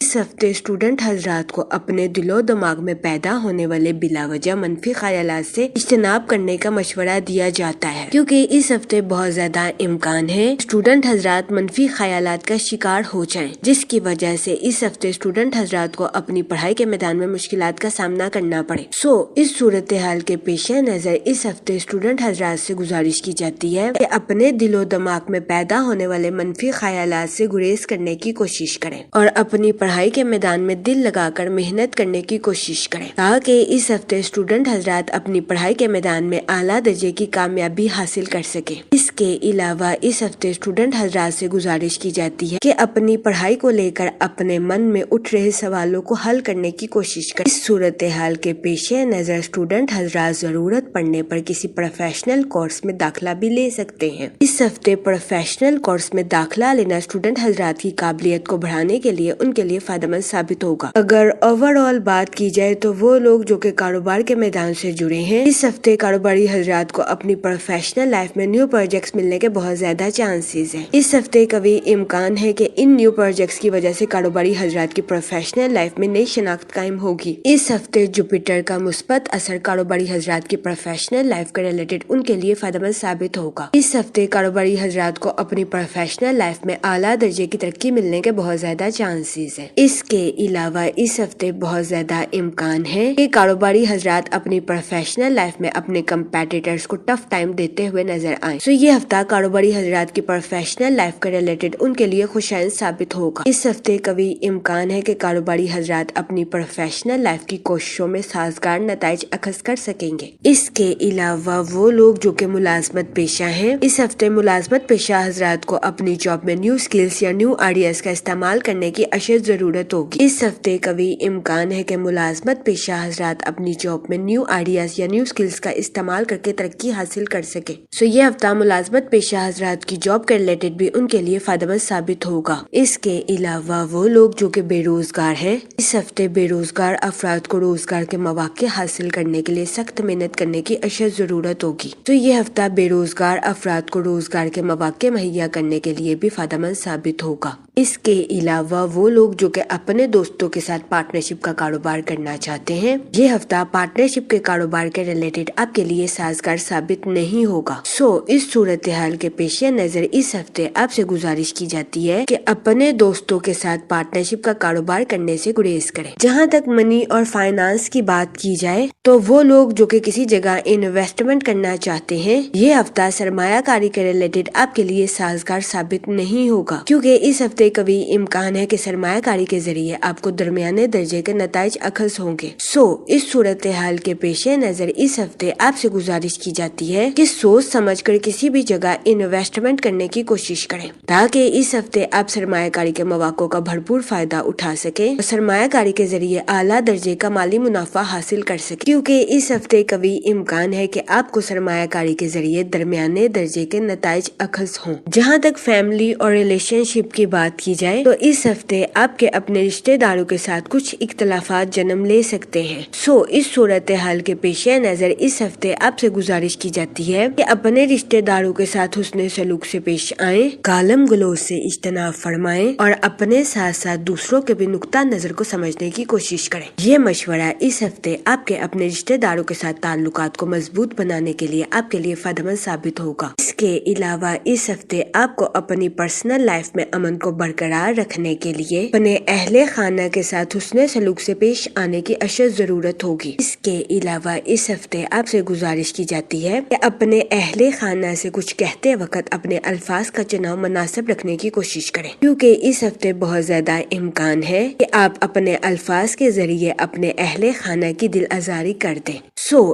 اس ہفتے اسٹوڈنٹ حضرات کو اپنے دل و دماغ میں پیدا ہونے والے بلا وجہ منفی خیالات سے اجتناب کرنے کا مشورہ دیا جاتا ہے، کیونکہ اس ہفتے بہت زیادہ امکان ہے اسٹوڈنٹ حضرات منفی خیالات کا شکار ہو جائیں، جس کی وجہ سے اس ہفتے اسٹوڈنٹ حضرات کو اپنی پڑھائی کے میدان میں مشکلات کا سامنا کرنا پڑے۔ اس صورتحال کے پیش نظر اس ہفتے اسٹوڈنٹ حضرات سے گزارش کی جاتی ہے کہ اپنے دل و دماغ میں پیدا ہونے والے منفی خیالات سے گریز کرنے کی کوشش کریں اور اپنی پڑھائی کے میدان میں دل لگا کر محنت کرنے کی کوشش کریں، تاکہ اس ہفتے اسٹوڈنٹ حضرات اپنی پڑھائی کے میدان میں اعلیٰ درجے کی کامیابی حاصل کر سکیں۔ اس کے علاوہ اس ہفتے اسٹوڈنٹ حضرات سے گزارش کی جاتی ہے کہ اپنی پڑھائی کو لے کر اپنے من میں اٹھ رہے سوالوں کو حل کرنے کی کوشش کریں۔ اس صورتحال کے پیش نظر اسٹوڈنٹ حضرات ضرورت پڑنے پر کسی پروفیشنل کورس میں داخلہ بھی لے سکتے ہیں۔ اس ہفتے پروفیشنل کورس میں داخلہ لینا اسٹوڈنٹ حضرات کی قابلیت کو بڑھانے کے لیے ان کے لیے فائدہ مند ثابت ہوگا۔ اگر اوور آل بات کی جائے تو وہ لوگ جو کہ کاروبار کے میدان سے جڑے ہیں، اس ہفتے کاروباری حضرات کو اپنی پروفیشنل لائف میں نیو پروجیکٹس ملنے کے بہت زیادہ چانسز ہیں۔ اس ہفتے قوی امکان ہے کہ ان نیو پروجیکٹس کی وجہ سے کاروباری حضرات کی پروفیشنل لائف میں نئی شناخت قائم ہوگی۔ اس ہفتے جوپیٹر کا مثبت اثر کاروباری حضرات کی پروفیشنل لائف کے ریلیٹڈ ان کے لیے فائدہ مند ثابت ہوگا۔ اس ہفتے کاروباری حضرات کو اپنی پروفیشنل لائف میں اعلیٰ درجے کی ترقی ملنے کے بہت زیادہ چانسز ہیں۔ اس کے علاوہ اس ہفتے بہت زیادہ امکان ہے کہ کاروباری حضرات اپنی پروفیشنل لائف میں اپنے کمپیٹیٹرز کو ٹف ٹائم دیتے ہوئے نظر آئیں۔ یہ ہفتہ کاروباری حضرات کی پروفیشنل لائف کے ریلیٹڈ ان کے لیے خوشائند ثابت ہوگا۔ اس ہفتے قوی امکان ہے کہ کاروباری حضرات اپنی پروفیشنل لائف کی کوششوں میں سازگار نتائج اخذ کر سکیں گے۔ اس کے علاوہ وہ لوگ جو کہ ملازمت پیشہ ہیں، اس ہفتے ملازمت پیشہ حضرات کو اپنی جاب میں نیو سکلز یا نیو آئیڈیاز کا استعمال کرنے کی اشد ضرورت ہوگی۔ اس ہفتے قوی امکان ہے کہ ملازمت پیشہ حضرات اپنی جاب میں نیو آئیڈیاز یا نیو سکلز کا استعمال کر کے ترقی حاصل کر سکیں۔ یہ ہفتہ ملازمت پیشہ حضرات کی جاب کے ریلیٹڈ بھی ان کے لیے فائدہ مند ثابت ہوگا۔ اس کے علاوہ وہ لوگ جو کہ بے روزگار ہیں، اس ہفتے بے روزگار افراد کو روزگار کے مواقع حاصل کرنے کے لیے سخت محنت کرنے کی اشد ضرورت ہوگی۔ یہ ہفتہ بے روزگار افراد کو روزگار کے مواقع مہیا کرنے کے لیے بھی فائدہ مند ثابت ہوگا۔ اس کے علاوہ وہ لوگ جو کہ اپنے دوستوں کے ساتھ پارٹنرشپ کا کاروبار کرنا چاہتے ہیں، یہ ہفتہ پارٹنرشپ کے کاروبار کے ریلیٹڈ آپ کے لیے سازگار ثابت نہیں ہوگا۔ اس صورتحال کے پیش نظر اس ہفتے آپ سے گزارش کی جاتی ہے کہ اپنے دوستوں کے ساتھ پارٹنرشپ کا کاروبار کرنے سے گریز کریں۔ جہاں تک منی اور فائنانس کی بات کی جائے تو وہ لوگ جو کہ کسی جگہ انویسٹمنٹ کرنا چاہتے ہیں، یہ ہفتہ سرمایہ کاری کے ریلیٹڈ آپ کے لیے سازگار ثابت نہیں ہوگا، کیونکہ اس ہفتے قوی امکان ہے کہ سرمایہ کاری کے ذریعے آپ کو درمیانے درجے کے نتائج اخذ ہوں گے۔ اس صورتحال کے پیش نظر اس ہفتے آپ سے گزارش کی جاتی ہے کہ سوچ سمجھ کر کسی بھی جگہ انویسٹمنٹ کرنے کی کوشش کریں، تاکہ اس ہفتے آپ سرمایہ کاری کے مواقع کا بھرپور فائدہ اٹھا سکیں اور سرمایہ کاری کے ذریعے اعلیٰ درجے کا مالی منافع حاصل کر سکیں، کیونکہ اس ہفتے قوی امکان ہے کہ آپ کو سرمایہ کاری کے ذریعے درمیانے درجے کے نتائج اخذ ہوں۔ جہاں تک فیملی اور ریلیشن شپ کی بات کی جائے تو اس ہفتے آپ کے اپنے رشتہ داروں کے ساتھ کچھ اختلافات جنم لے سکتے ہیں۔ اس صورتحال کے پیش نظر اس ہفتے آپ سے گزارش کی جاتی ہے کہ اپنے رشتہ داروں کے ساتھ حسن سلوک سے پیش آئیں، گالم گلوچ سے اجتناب فرمائیں اور اپنے ساتھ ساتھ دوسروں کے بھی نقطہ نظر کو سمجھنے کی کوشش کریں۔ یہ مشورہ اس ہفتے آپ کے اپنے رشتہ داروں کے ساتھ تعلقات کو مضبوط بنانے کے لیے آپ کے لیے فائدہ مند ثابت ہوگا۔ اس کے علاوہ اس ہفتے آپ کو اپنی پرسنل لائف میں امن کو برقرار رکھنے کے لیے اپنے اہل خانہ کے ساتھ حسن سلوک سے پیش آنے کی اشد ضرورت ہوگی۔ اس کے علاوہ اس ہفتے آپ سے گزارش کی جاتی ہے کہ اپنے اہل خانہ سے کچھ کہتے وقت اپنے الفاظ کا چناؤ مناسب رکھنے کی کوشش کریں، کیونکہ اس ہفتے بہت زیادہ امکان ہے کہ آپ اپنے الفاظ کے ذریعے اپنے اہل خانہ کی دل آزاری کر دیں۔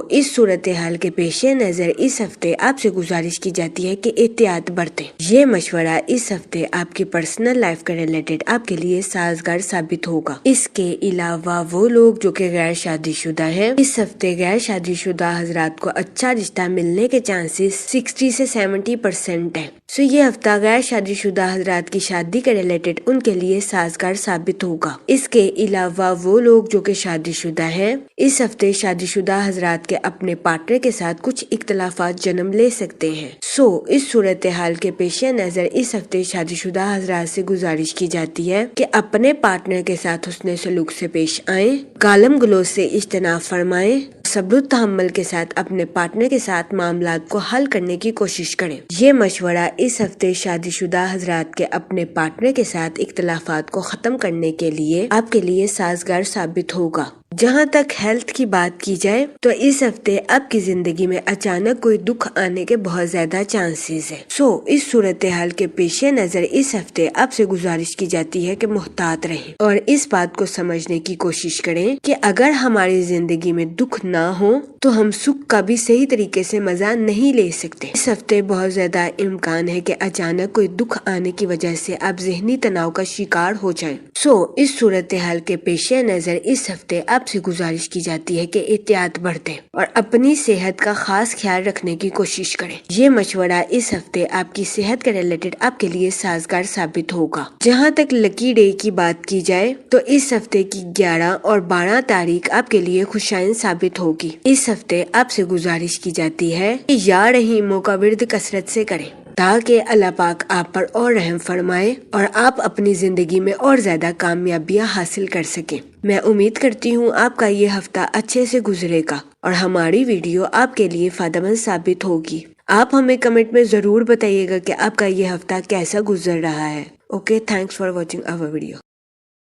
اس صورتحال کے پیش نظر اس ہفتے آپ سے گزارش کی جاتی ہے کہ احتیاط برتیں۔ یہ مشورہ اس ہفتے آپ کی پرسنل لائف کے ریلیٹڈ آپ کے لیے سازگار ثابت ہوگا۔ اس کے علاوہ وہ لوگ جو کہ غیر شادی شدہ ہیں، اس ہفتے غیر شادی شدہ حضرات کو اچھا رشتہ ملنے کے چانسز 60 سے 70% ہیں۔ یہ ہفتہ غیر شادی شدہ حضرات کی شادی کے ریلیٹڈ ان کے لیے سازگار ثابت ہوگا۔ اس کے علاوہ وہ لوگ جو کہ شادی شدہ ہیں، اس ہفتے شادی شدہ حضرات حضرات کے اپنے پارٹنر کے ساتھ کچھ اختلافات جنم لے سکتے ہیں۔ اس صورتحال کے پیش نظر اس ہفتے شادی شدہ حضرات سے گزارش کی جاتی ہے کہ اپنے پارٹنر کے ساتھ حسن سلوک سے پیش آئیں، گالم گلوچ سے اجتناب فرمائیں، صبر و تحمل کے ساتھ اپنے پارٹنر کے ساتھ معاملات کو حل کرنے کی کوشش کریں۔ یہ مشورہ اس ہفتے شادی شدہ حضرات کے اپنے پارٹنر کے ساتھ اختلافات کو ختم کرنے کے لیے آپ کے لیے سازگار ثابت ہوگا۔ جہاں تک ہیلتھ کی بات کی جائے تو اس ہفتے آپ کی زندگی میں اچانک کوئی دکھ آنے کے بہت زیادہ چانسز ہیں۔ اس صورتحال کے پیش نظر اس ہفتے آپ سے گزارش کی جاتی ہے کہ محتاط رہیں اور اس بات کو سمجھنے کی کوشش کریں کہ اگر ہماری زندگی میں دکھ نہ ہو تو ہم سکھ کا بھی صحیح طریقے سے مزہ نہیں لے سکتے۔ اس ہفتے بہت زیادہ امکان ہے کہ اچانک کوئی دکھ آنے کی وجہ سے آپ ذہنی تناؤ کا شکار ہو جائیں۔ اس صورتحال کے پیش نظر اس ہفتے آپ سے گزارش کی جاتی ہے کہ احتیاط برتیں اور اپنی صحت کا خاص خیال رکھنے کی کوشش کریں۔ یہ مشورہ اس ہفتے آپ کی صحت کے ریلیٹڈ آپ کے لیے سازگار ثابت ہوگا۔ جہاں تک لکی ڈے کی بات کی جائے تو اس ہفتے کی 11 اور 12 تاریخ آپ کے لیے خوشائن ثابت ہوگی۔ اس ہفتے آپ سے گزارش کی جاتی ہے کہ یا رحیموں کا ورد کثرت سے کریں تاکہ اللہ پاک آپ پر اور رحم فرمائے اور آپ اپنی زندگی میں اور زیادہ کامیابیاں حاصل کر سکیں۔ میں امید کرتی ہوں آپ کا یہ ہفتہ اچھے سے گزرے گا اور ہماری ویڈیو آپ کے لیے فائدہ مند ثابت ہوگی۔ آپ ہمیں کمنٹ میں ضرور بتائیے گا کہ آپ کا یہ ہفتہ کیسا گزر رہا ہے۔ Okay, thanks for watching our video.